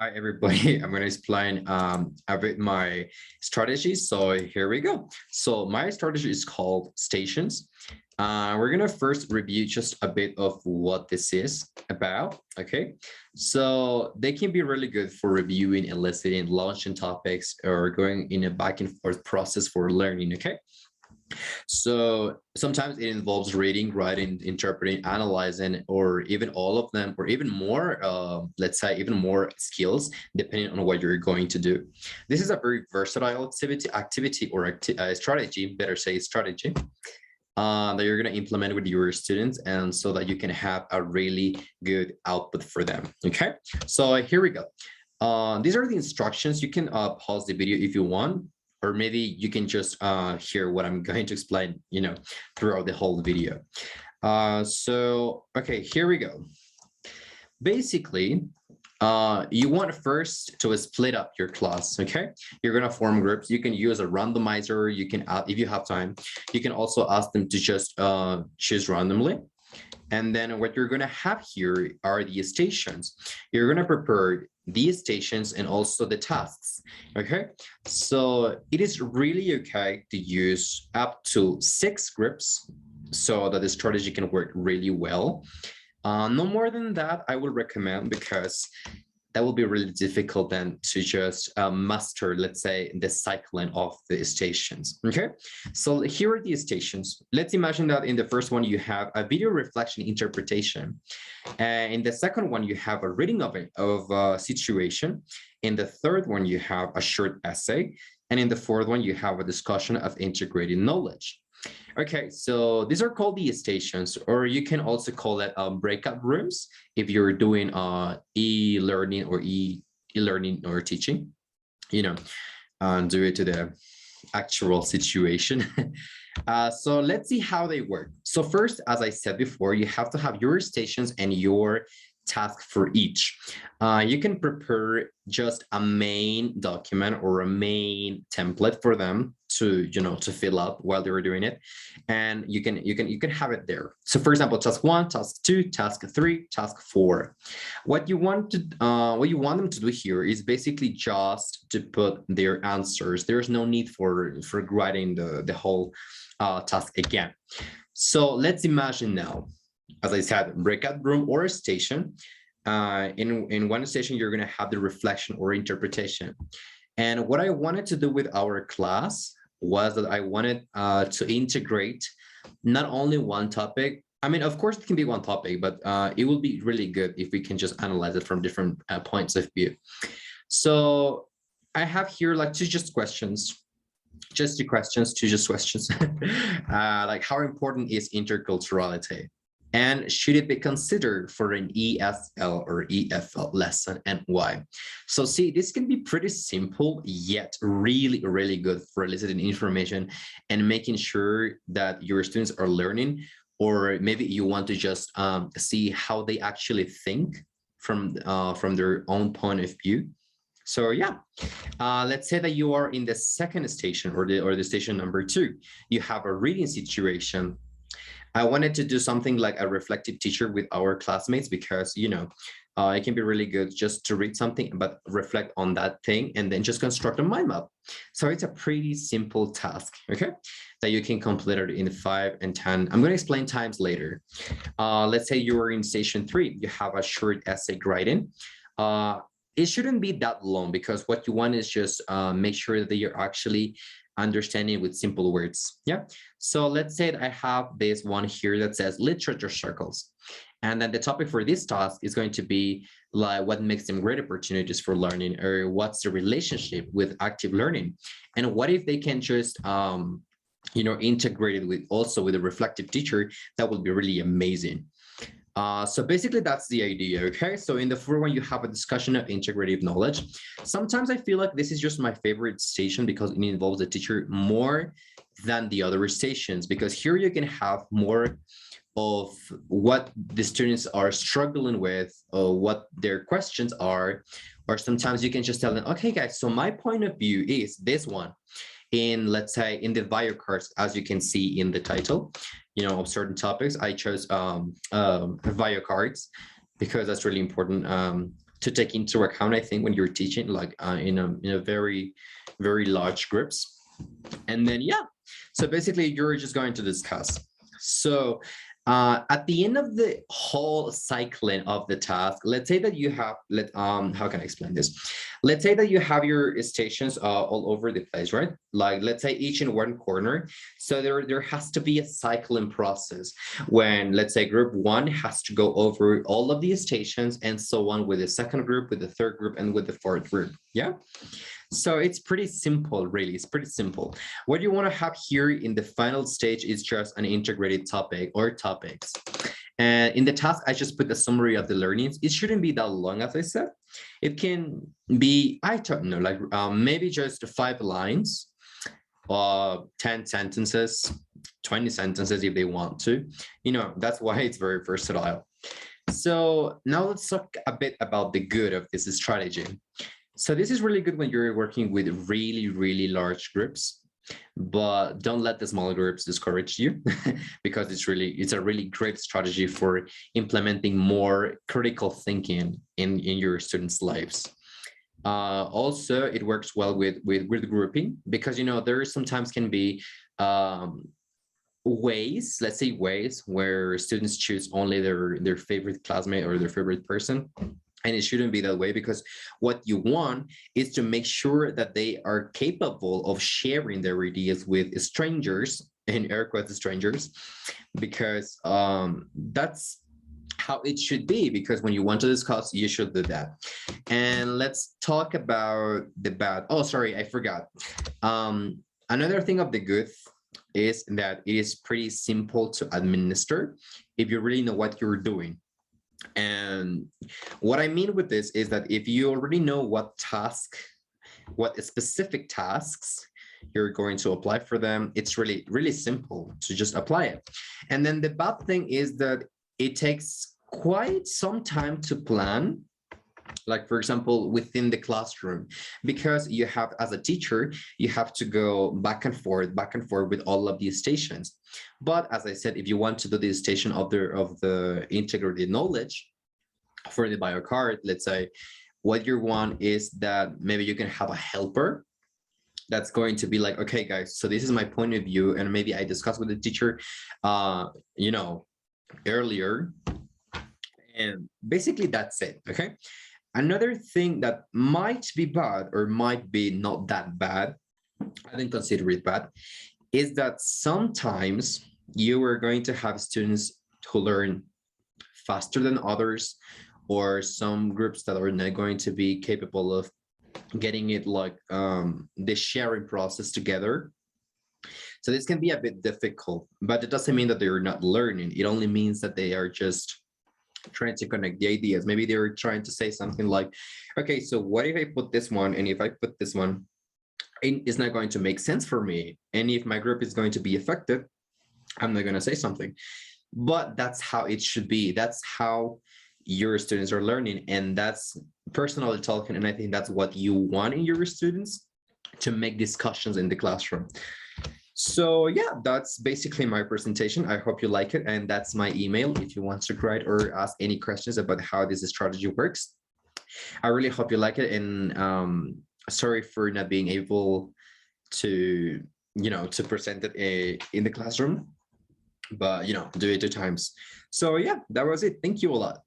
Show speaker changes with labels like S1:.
S1: Hi everybody, I'm going to explain a bit my strategy. So here we go. So my strategy is called stations. We're going to first review just a bit of what this is about. Okay, so they can be really good for reviewing, eliciting, launching topics, or going in a back and forth process for learning. Okay, so sometimes it involves reading, writing, interpreting, analyzing, or even all of them, or even more, let's say even more skills, depending on what you're going to do. This is a very versatile activity or strategy, better say strategy, that you're going to implement with your students, and so that you can have a really good output for them. Okay, so here we go. These are the instructions. You can pause the video if you want, or maybe you can just hear what I'm going to explain, throughout the whole video. Okay, here we go. Basically, you want first to split up your class. Okay, you're going to form groups. You can use a randomizer. You can, if you have time, you can also ask them to just choose randomly. And then what you're going to have here are the stations. You're going to prepare these stations and also the tasks. Okay, so it is really okay to use up to 6 groups so that the strategy can work really well. No more than that, I would recommend, because that will be really difficult then to just master, let's say, the cycling of the stations. Okay, so here are the stations. Let's imagine that in the first one you have a video reflection interpretation, and in the second one you have a reading of a situation. In the third one you have a short essay, and in the fourth one you have a discussion of integrated knowledge. Okay, so these are called the stations, or you can also call it breakout rooms if you're doing e-learning or e-learning or teaching, due to the actual situation. So let's see how they work. So first, as I said before, you have to have your stations and your task for each. You can prepare just a main document or a main template for them to to fill up while they were doing it, and you can have it there. So for example, task 1, task 2, task 3, task 4. What you want them to do here is basically just to put their answers. There's no need for writing the whole task again. So let's imagine now, as I said, breakout room or a station. In one station, you're going to have the reflection or interpretation. And what I wanted to do with our class was that I wanted to integrate not only one topic. I mean, of course, it can be one topic, but it will be really good if we can just analyze it from different points of view. So I have here like two questions. Like, how important is interculturality? And should it be considered for an ESL or EFL lesson, and why? So see, this can be pretty simple, yet really, really good for eliciting information and making sure that your students are learning, or maybe you want to just see how they actually think from their own point of view. So yeah, let's say that you are in the second station, or the station number 2. You have a reading situation. I wanted to do something like a reflective teacher with our classmates, because it can be really good just to read something but reflect on that thing and then just construct a mind map. So it's a pretty simple task, okay, that you can complete it in 5 and 10. I'm going to explain times later. Let's say you are in station 3. You have a short essay writing. It shouldn't be that long, because what you want is just make sure that you're actually understanding with simple words. Yeah, so let's say that I have this one here that says literature circles, and then the topic for this task is going to be like what makes them great opportunities for learning, or what's the relationship with active learning, and what if they can just integrate it with a reflective teacher. That would be really amazing. So basically that's the idea. Okay, so in the fourth one you have a discussion of integrative knowledge. Sometimes I feel like this is just my favorite station, because it involves the teacher more than the other stations, because here you can have more of what the students are struggling with, or what their questions are, or sometimes you can just tell them, okay guys, so my point of view is this one. Let's say in the bio cards, as you can see in the title, of certain topics, I chose bio cards, because that's really important to take into account, I think, when you're teaching, like in a very, very large groups. And then, yeah, so basically you're just going to discuss. So at the end of the whole cycling of the task, let's say that you have, how can I explain this? Let's say that you have your stations all over the place, right? Like, let's say each in one corner. So there has to be a cycling process when, let's say, group one has to go over all of the stations, and so on with the second group, with the third group, and with the fourth group. Yeah. So it's pretty simple, really. It's pretty simple. What you want to have here in the final stage is just an integrated topic or topics. And in the task, I just put the summary of the learnings. It shouldn't be that long, as I said. It can be, I don't know, like maybe just 5 lines, 10 sentences, 20 sentences if they want to. You know, that's why it's very versatile. So now let's talk a bit about the good of this strategy. So this is really good when you're working with really, really large groups, but don't let the small groups discourage you because it's a really great strategy for implementing more critical thinking in your students' lives. Also, it works well with grouping because, you know, there sometimes can be ways, let's say ways where students choose only their favorite classmate or their favorite person. And it shouldn't be that way, because what you want is to make sure that they are capable of sharing their ideas with strangers, in air quotes strangers, because that's how it should be, because when you want to discuss, you should do that. And let's talk about the bad. Oh, sorry, I forgot. Another thing of the good is that it is pretty simple to administer if you really know what you're doing. And what I mean with this is that if you already know what specific tasks you're going to apply for them, it's really, really simple to just apply it. And then the bad thing is that it takes quite some time to plan, like, for example, within the classroom, because you have, as a teacher, you have to go back and forth with all of these stations. But as I said, if you want to do the station of the integrated knowledge for the bio card, let's say, what you want is that maybe you can have a helper that's going to be like, okay, guys, so this is my point of view, and maybe I discussed with the teacher, you know, earlier, and basically that's it. Okay. Another thing that might be bad or might be not that bad, I didn't consider it bad, is that sometimes you are going to have students who learn faster than others, or some groups that are not going to be capable of getting it, like the sharing process together. So this can be a bit difficult, but it doesn't mean that they're not learning. It only means that they are just trying to connect the ideas. Maybe they're trying to say something like, okay, so what if I put this one, and if I put this one, it's not going to make sense for me, and if my group is going to be effective, I'm not going to say something. But that's how it should be. That's how your students are learning, and that's personally talking, and I think that's what you want in your students, to make discussions in the classroom. So yeah, that's basically my presentation. I hope you like it, and that's my email if you want to write or ask any questions about how this strategy works. I really hope you like it, and sorry for not being able to, you know, to present it in the classroom, but, you know, do it 2 times. So yeah, that was it. Thank you a lot.